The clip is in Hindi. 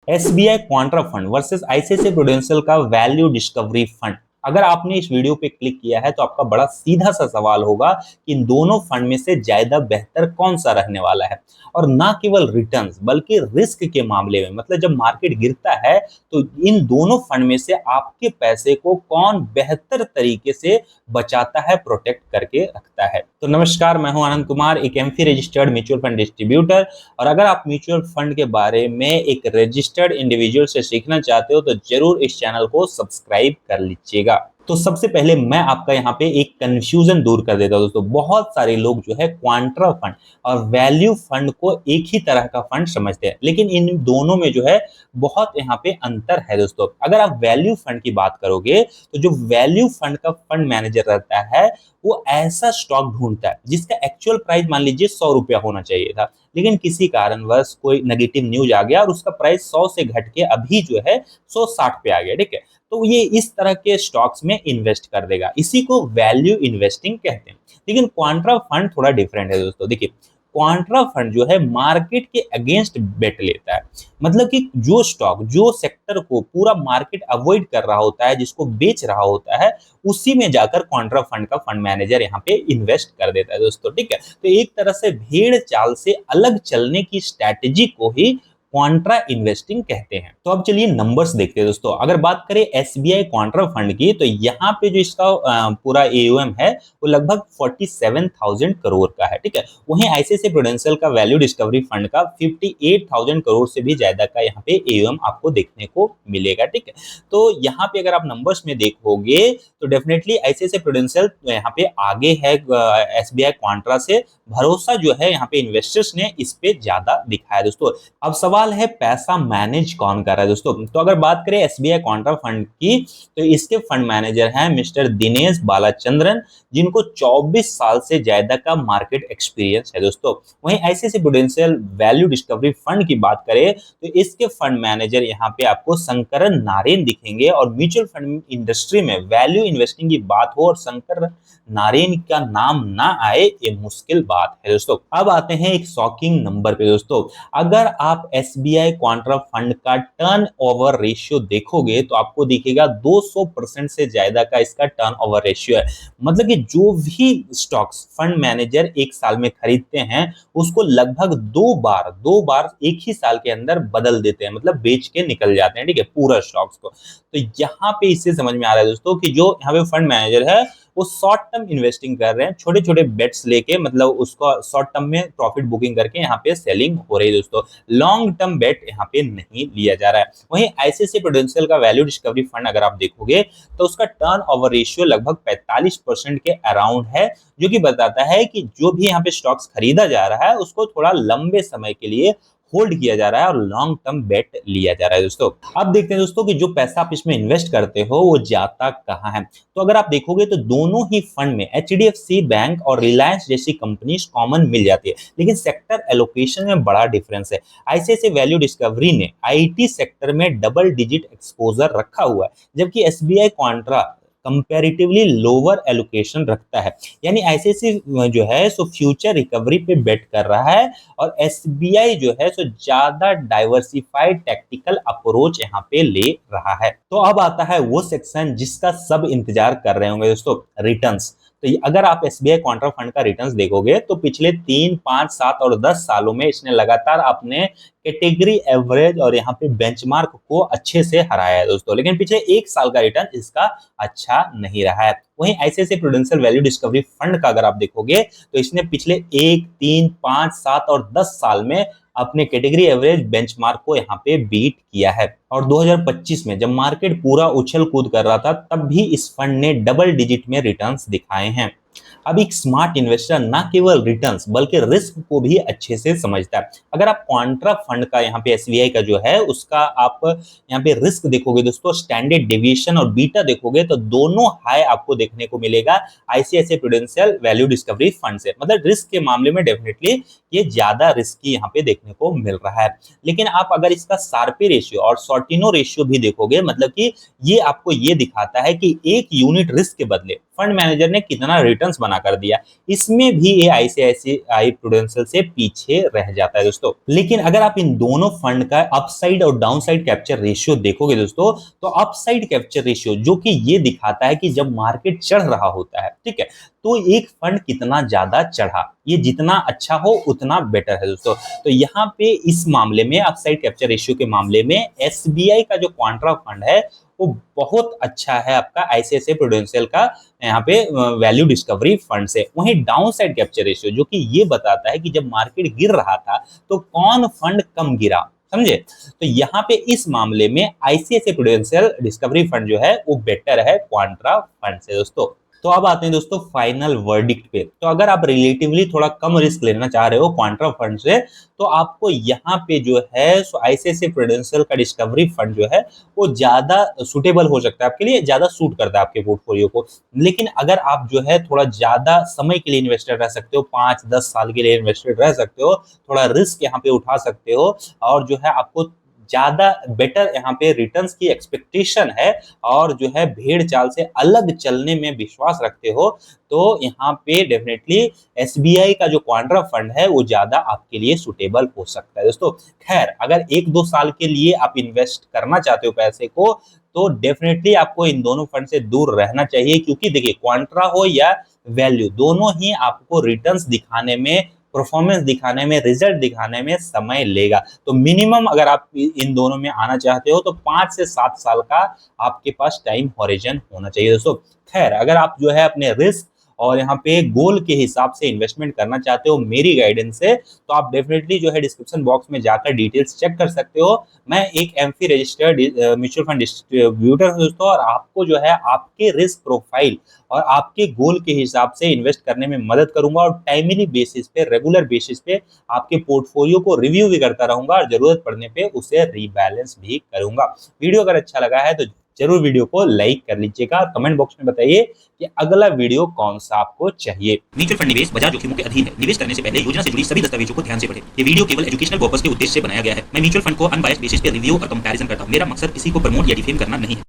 SBI contra fund versus ICICI Prudential का वैल्यू डिस्कवरी फंड। अगर आपने इस वीडियो पे क्लिक किया है तो आपका बड़ा सीधा सा सवाल होगा कि इन दोनों फंड में से ज्यादा बेहतर कौन सा रहने वाला है। और ना केवल रिटर्न्स बल्कि रिस्क के मामले में, मतलब जब मार्केट गिरता है तो इन दोनों फंड में से आपके पैसे को कौन बेहतर तरीके से बचाता है, प्रोटेक्ट करके रखता है। तो नमस्कार, मैं हूं आनंद कुमार, एक AMFI registered mutual fund distributor. और अगर आप म्यूचुअल फंड के बारे में एक रजिस्टर्ड इंडिविजुअल से सीखना चाहते हो तो जरूर इस चैनल को सब्सक्राइब कर लीजिएगा। तो सबसे पहले मैं आपका यहाँ पे एक कंफ्यूजन दूर कर देता हूँ दोस्तों। बहुत सारे लोग जो है क्वांट्रा फंड और वैल्यू फंड को एक ही तरह का फंड समझते हैं, लेकिन इन दोनों में जो है बहुत यहाँ पे अंतर है दोस्तों। अगर आप वैल्यू फंड की बात करोगे तो जो वैल्यू फंड का फंड मैनेजर रहता है वो ऐसा स्टॉक ढूंढता है जिसका एक्चुअल प्राइस मान लीजिए 100 रुपया होना चाहिए था, लेकिन किसी कारणवश कोई नेगेटिव न्यूज आ गया और उसका प्राइस 100 से घट के अभी जो है 160 पे आ गया। ठीक है, तो ये इस तरह के स्टॉक्स में इन्वेस्ट कर देगा, इसी को वैल्यू इन्वेस्टिंग कहते हैं। लेकिन क्वांट्रा फंड थोड़ा डिफरेंट है दोस्तों। देखिए, क्वांट्रा फंड जो है मार्केट के अगेंस्ट बेट लेता है। मतलब कि जो स्टॉक, जो सेक्टर को पूरा मार्केट अवॉइड कर रहा होता है, जिसको बेच रहा होता है, उसी में जाकर क्वांट्रा फंड का फंड मैनेजर यहाँ पे इन्वेस्ट कर देता है दोस्तों। ठीक है, तो एक तरह से भेड़ चाल से अलग चलने की स्ट्रैटेजी को ही क्वांट्रा इन्वेस्टिंग कहते हैं। तो अब चलिए नंबर्स देखते हैं दोस्तों। अगर बात करें एसबीआई क्वांट्रा फंड की तो यहाँ पे जो इसका पूरा एयूएम है वो लगभग 47,000 करोड़ का है। ठीक है, वहीं आईसीआईसीआई प्रूडेंशियल का वैल्यू डिस्कवरी फंड का 58,000 करोड़ से भी ज्यादा का यहाँ पे एयूएम आपको देखने को मिलेगा। ठीक है, तो यहाँ पे अगर आप नंबर्स में देखोगे तो डेफिनेटली आईसीआईसीआई प्रूडेंशियल यहाँ पे आगे है एसबीआई क्वांट्रा से। भरोसा जो है यहाँ पे इन्वेस्टर्स ने इस पे ज्यादा दिखाया दोस्तों। अब सवाल है पैसा मैनेज कौन कर रहा है दोस्तों। तो अगर बात करें एसबीआई क्वांट्रा फंड की तो इसके फंड मैनेजर हैं मिस्टर दिनेश बालाचंद्रन, जिनको 24 साल से ज्यादा का मार्केट एक्सपीरियंस है दोस्तों। वहीं ICICI prudential value discovery fund की बात करें तो इसके फंड मैनेजर यहाँ पे आपको शंकरन नारायण दिखेंगे। और म्यूचुअल फंड इंडस्ट्री में वैल्यू इन्वेस्टिंग की बात हो और शंकर नारायण का नाम ना आए, ये मुश्किल बात है दोस्तों। अब आते हैं एक शॉकिंग नंबर पे दोस्तों। अगर आप एसबीआई क्वांट्रा फंड का टर्न ओवर रेशियो देखोगे तो आपको दिखेगा 200% से ज्यादा का इसका टर्न ओवर रेशियो है। मतलब कि जो भी स्टॉक्स फंड मैनेजर एक साल में खरीदते हैं उसको लगभग दो बार एक ही साल के अंदर बदल देते हैं, मतलब बेच के निकल जाते हैं। ठीक है, पूरा स्टॉक्स को। तो यहाँ पे इससे समझ में आ रहा है दोस्तों कि जो यहाँ पे फंड मैनेजर है वो शॉर्ट टर्म इन्वेस्टिंग कर रहे हैं, छोटे छोटे बेट्स लेके, मतलब उसको शॉर्ट टर्म में प्रॉफिट बुकिंग करके यहाँ पे सेलिंग हो रही है दोस्तों। लॉन्ग टर्म बेट यहाँ पे नहीं लिया जा रहा है। वहीं आईसीआईसीआई प्रूडेंशियल का वैल्यू डिस्कवरी फंड अगर आप देखोगे तो उसका टर्न ओवर रेशियो लगभग 45% के अराउंड है, जो कि बताता है कि जो भी यहाँ पे स्टॉक्स खरीदा जा रहा है उसको थोड़ा लंबे समय के लिए होल्ड किया जा रहा है और लॉन्ग टर्म बेट लिया जा रहा है दोस्तों। अब देखते हैं दोस्तों कि जो पैसा आप इसमें इन्वेस्ट करते हो वो जाता कहाँ है। तो अगर आप देखोगे तो दोनों ही फंड में एचडीएफसी बैंक और रिलायंस जैसी कंपनीज कॉमन मिल जाती है, लेकिन सेक्टर एलोकेशन में बड़ा डिफरेंस है। आईसीआईसीआई वैल्यू डिस्कवरी ने आईटी सेक्टर में डबल डिजिट एक्सपोजर रखा हुआ है, जबकि एसबीआई क्वांट्रा कंपैरेटिवली लोअर एलोकेशन रखता है। यानी आईसीआईसीआई जो है सो फ्यूचर रिकवरी पे बेट कर रहा है और एसबीआई जो है सो ज्यादा डाइवर्सिफाइड टैक्टिकल अप्रोच यहाँ पे ले रहा है। तो अब आता है वो सेक्शन जिसका सब इंतजार कर रहे होंगे दोस्तों, रिटर्न्स। तो अगर आप एसबीआई क्वांट्रा फंड का रिटर्न्स देखोगे तो पिछले 3, 5, 7 और 10 सालों में इसने लगातार अपने कैटेगरी एवरेज और यहाँ पे बेंचमार्क को अच्छे से हराया है दोस्तों, लेकिन पिछले एक साल का रिटर्न इसका अच्छा नहीं रहा है। वहीं ICICI prudential value discovery fund का अगर आप देखोगे तो इसने पिछले 1, 3, 5, 7 और 10 साल में अपने कैटेगरी एवरेज बेंचमार्क को यहाँ पे बीट किया है। और 2025 में जब मार्केट पूरा उछल कूद कर रहा था तब भी इस फंड ने डबल डिजिट में रिटर्न्स दिखाए हैं। अब एक स्मार्ट इन्वेस्टर ना केवल रिटर्न्स बल्कि रिस्क को भी अच्छे से समझता है। अगर आप क्वांट्रा फंड का यहाँ पे एसबीआई का जो है उसका आप यहाँ पे रिस्क देखोगे दोस्तों, स्टैंडर्ड डेविएशन और बीटा देखोगे तो दोनों हाई आपको देखने को मिलेगा ICICI prudential value discovery fund से। मतलब रिस्क के मामले में डेफिनेटली ये ज्यादा रिस्की यहाँ पे देखने को मिल रहा है। लेकिन आप अगर इसका शार्पी रेशियो और सॉर्टिनो रेशियो भी देखोगे, मतलब कि ये आपको ये दिखाता है कि एक यूनिट रिस्क के बदले फंड मैनेजर ने कितना रिटर्न्स बना कर दिया, इसमें भी ये आईसीआईसीआई प्रूडेंशियल से पीछे रह जाता है दोस्तों। लेकिन अगर आप इन दोनों फंड का अपसाइड और डाउनसाइड कैप्चर रेशियो देखोगे दोस्तों, तो अपसाइड कैप्चर रेशियो जो कि ये दिखाता है कि जब मार्केट चढ़ रहा होता है, ठीक है, तो एक फंड कितना ज्यादा चढ़ा, ये जितना अच्छा हो उतना बेटर है दोस्तों। तो यहाँ पे इस मामले में अपसाइड कैप्चर रेशियो के मामले में एसबीआई का जो क्वांट्रा फंड है वो बहुत अच्छा है आपका आईसीआईसीआई प्रूडेंशियल का यहाँ पे वैल्यू डिस्कवरी फंड से। वहीं डाउन साइड कैप्चर रेशियो जो कि ये बताता है कि जब मार्केट गिर रहा था तो कौन फंड कम गिरा, समझे। तो यहाँ पे इस मामले में आईसीआईसीआई प्रूडेंशियल डिस्कवरी फंड जो है वो बेटर है क्वांट्रा फंड से दोस्तों। तो अब आते हैं दोस्तों फाइनल वर्डिक्ट पे। तो अगर आप रिलेटिवली थोड़ा कम रिस्क लेना चाह रहे हो क्वांट्रा फंड से, तो आपको यहाँ पे जो है आईसीआईसीआई प्रूडेंशियल का डिस्कवरी फंड जो है वो ज्यादा सुटेबल हो सकता है आपके लिए, ज्यादा सूट करता है आपके पोर्टफोलियो को। लेकिन अगर आप जो है थोड़ा ज्यादा समय के लिए इन्वेस्टर रह सकते हो, 5-10 साल के लिए इन्वेस्टर रह सकते हो, थोड़ा रिस्क यहाँ पे उठा सकते हो, और जो है आपको ज्यादा बेटर यहाँ पे रिटर्न्स की एक्सपेक्टेशन है, और जो है भेड़ चाल से अलग चलने में विश्वास रखते हो, तो यहाँ पे डेफिनेटली एसबीआई का जो क्वांट्रा फंड है वो ज्यादा आपके लिए सुटेबल हो सकता है दोस्तों। खैर, अगर 1-2 साल के लिए आप इन्वेस्ट करना चाहते हो पैसे को, तो डेफिनेटली आपको इन दोनों फंड से दूर रहना चाहिए, क्योंकि देखिए क्वांट्रा हो या वैल्यू, दोनों ही आपको रिटर्न्स दिखाने में, परफॉर्मेंस दिखाने में, रिजल्ट दिखाने में समय लेगा। तो मिनिमम अगर आप इन दोनों में आना चाहते हो तो 5 से 7 साल का आपके पास टाइम हॉरिजन होना चाहिए दोस्तों। खैर, अगर आप जो है अपने रिस्क और यहाँ पे गोल के हिसाब से इन्वेस्टमेंट करना चाहते हो मेरी गाइडेंस से, तो आप डेफिनेटली जो है डिस्क्रिप्शन बॉक्स में जाकर डिटेल्स चेक कर सकते हो। मैं एक AMFI registered mutual fund distributor हूं दोस्तों, और आपको जो है आपके रिस्क प्रोफाइल और आपके गोल के हिसाब से इन्वेस्ट करने में मदद करूंगा, और टाइमली बेसिस पे, रेगुलर बेसिस पे आपके पोर्टफोलियो को रिव्यू भी करता रहूंगा, और जरूरत पड़ने पे उसे रीबैलेंस भी करूंगा। वीडियो अगर अच्छा लगा है तो जरूर वीडियो को लाइक कर लीजिएगा, कमेंट बॉक्स में बताइए कि अगला वीडियो कौन सा आपको चाहिए। म्यूचुअल फंड निवेश बाजार जोखिमों के अधीन है। निवेश करने से पहले योजना से जुड़ी सभी दस्तावेजों को ध्यान से पढ़ें। ये वीडियो केवल एजुकेशनल पर्पस के उद्देश्य से बनाया गया है। मैं म्यूचुअल फंड को अनबायस्ड बेसिस पे रिव्यू और कंपैरिजन करता हूं। मेरा मकसद किसी को प्रमोट या डिफेम करना नहीं है।